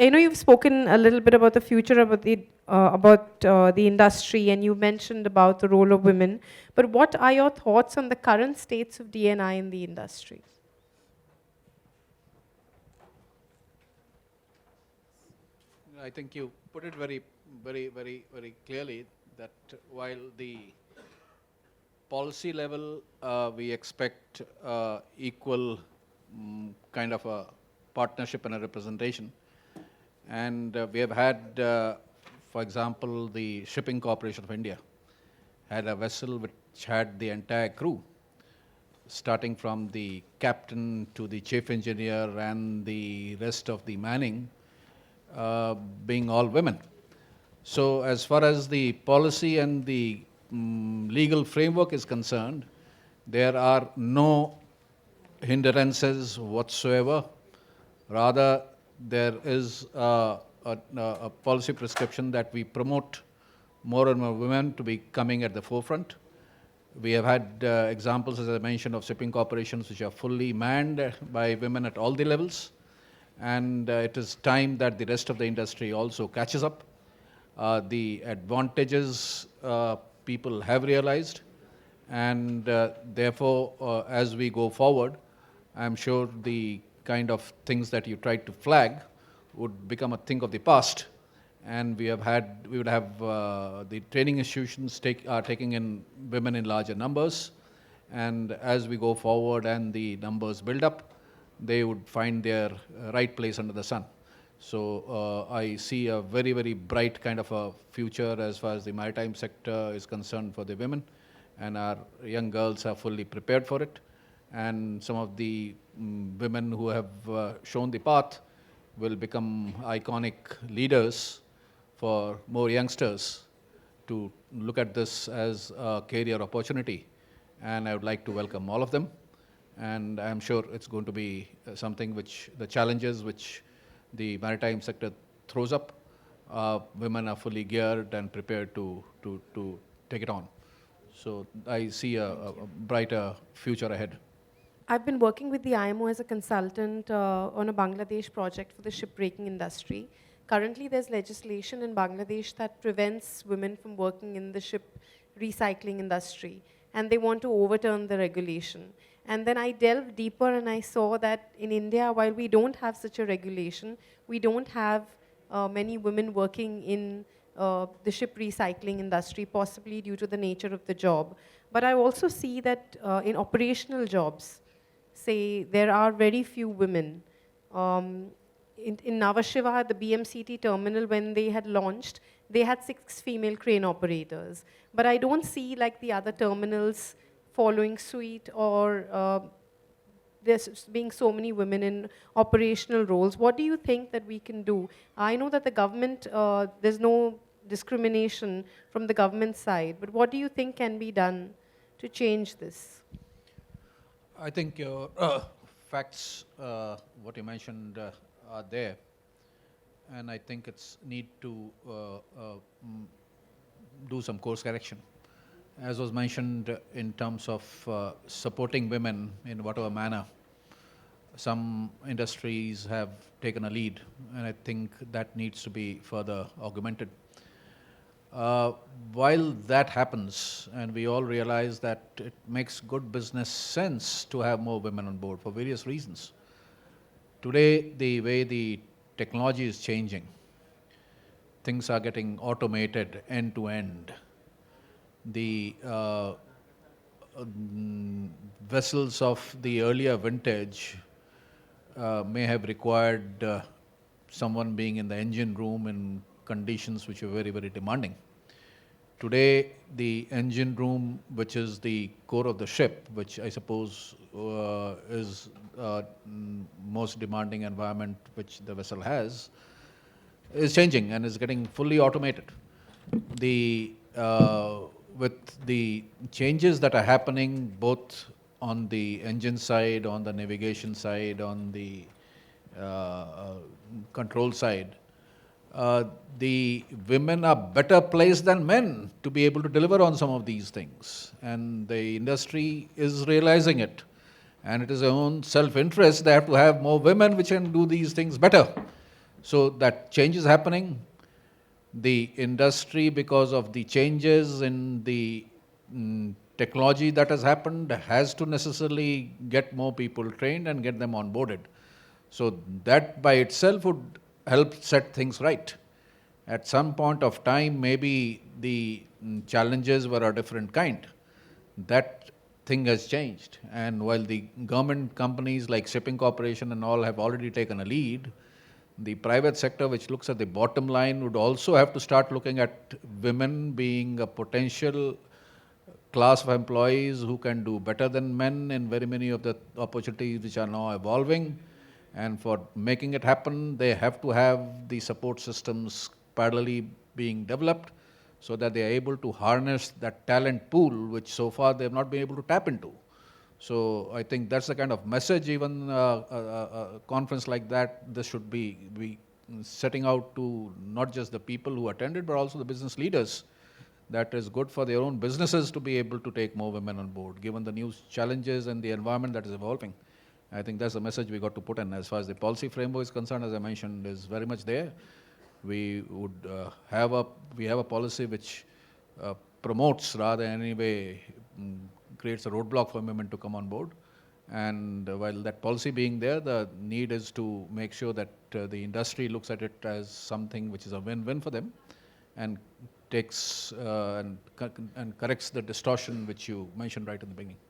I know you've spoken a little bit about the future, about the industry, and you mentioned about the role of women. But what are your thoughts on the current states of D&I in the industry? I think you put it very clearly that while the policy level we expect equal kind of a partnership and a representation, and we have had, for example, the Shipping Corporation of India had a vessel which had the entire crew, starting from the captain to the chief engineer and the rest of the manning, being all women. So as far as the policy and the legal framework is concerned, there are no hindrances whatsoever. Rather, there is a policy prescription that we promote more and more women to be coming at the forefront. We have had examples, as I mentioned, of shipping corporations which are fully manned by women at all the levels. And it is time that the rest of the industry also catches up. The advantages people have realized, and therefore, as we go forward, I'm sure the kind of things that you tried to flag would become a thing of the past. And we would have the training institutions taking in women in larger numbers. And as we go forward and the numbers build up, they would find their right place under the sun. So I see a very bright kind of a future as far as the maritime sector is concerned for the women, and our young girls are fully prepared for it. And some of the women who have shown the path will become iconic leaders for more youngsters to look at this as a career opportunity. And I would like to welcome all of them. And I'm sure it's going to be something which the challenges which the maritime sector throws up, women are fully geared and prepared to take it on. So I see a brighter future ahead. I've been working with the IMO as a consultant on a Bangladesh project for the shipbreaking industry. Currently, there's legislation in Bangladesh that prevents women from working in the ship recycling industry, and they want to overturn the regulation. And then I delved deeper and I saw that in India, while we don't have such a regulation, we don't have many women working in the ship recycling industry, possibly due to the nature of the job. But I also see that in operational jobs, say, there are very few women. In Nhava Sheva, the BMCT terminal, when they had launched, they had 6 female crane operators. But I don't see, like the other terminals, following suit, or there's being so many women in operational roles. What do you think that we can do? I know that the government, there's no discrimination from the government side, but what do you think can be done to change this? I think your facts, what you mentioned, are there. And I think it's need to do some course correction. As was mentioned in terms of supporting women in whatever manner, some industries have taken a lead, and I think that needs to be further augmented. While that happens, and we all realize that it makes good business sense to have more women on board for various reasons. Today, the way the technology is changing, things are getting automated end to end. The vessels of the earlier vintage may have required someone being in the engine room in conditions which were very demanding. Today, the engine room, which is the core of the ship, which I suppose is most demanding environment which the vessel has, is changing and is getting fully automated. With the changes that are happening both on the engine side, on the navigation side, on the control side, the women are better placed than men to be able to deliver on some of these things. And the industry is realizing it. And it is their own self-interest. They have to have more women which can do these things better. So that change is happening. The industry, because of the changes in the technology that has happened, has to necessarily get more people trained and get them onboarded. So that by itself would help set things right. At some point of time, maybe the challenges were a different kind. That thing has changed. And while the government companies like Shipping Corporation and all have already taken a lead, the private sector, which looks at the bottom line, would also have to start looking at women being a potential class of employees who can do better than men in very many of the opportunities which are now evolving. And for making it happen, they have to have the support systems parallelly being developed so that they are able to harness that talent pool, which so far they have not been able to tap into. So I think that's the kind of message even a conference like that, this should be setting out to not just the people who attended, but also the business leaders. That is good for their own businesses to be able to take more women on board, given the new challenges and the environment that is evolving. I think that's the message we got to put in. As far as the policy framework is concerned, as I mentioned, is very much there. We would we have a policy which promotes rather than anyway creates a roadblock for women to come on board. And while that policy being there, the need is to make sure that the industry looks at it as something which is a win-win for them, and takes and corrects the distortion which you mentioned right in the beginning.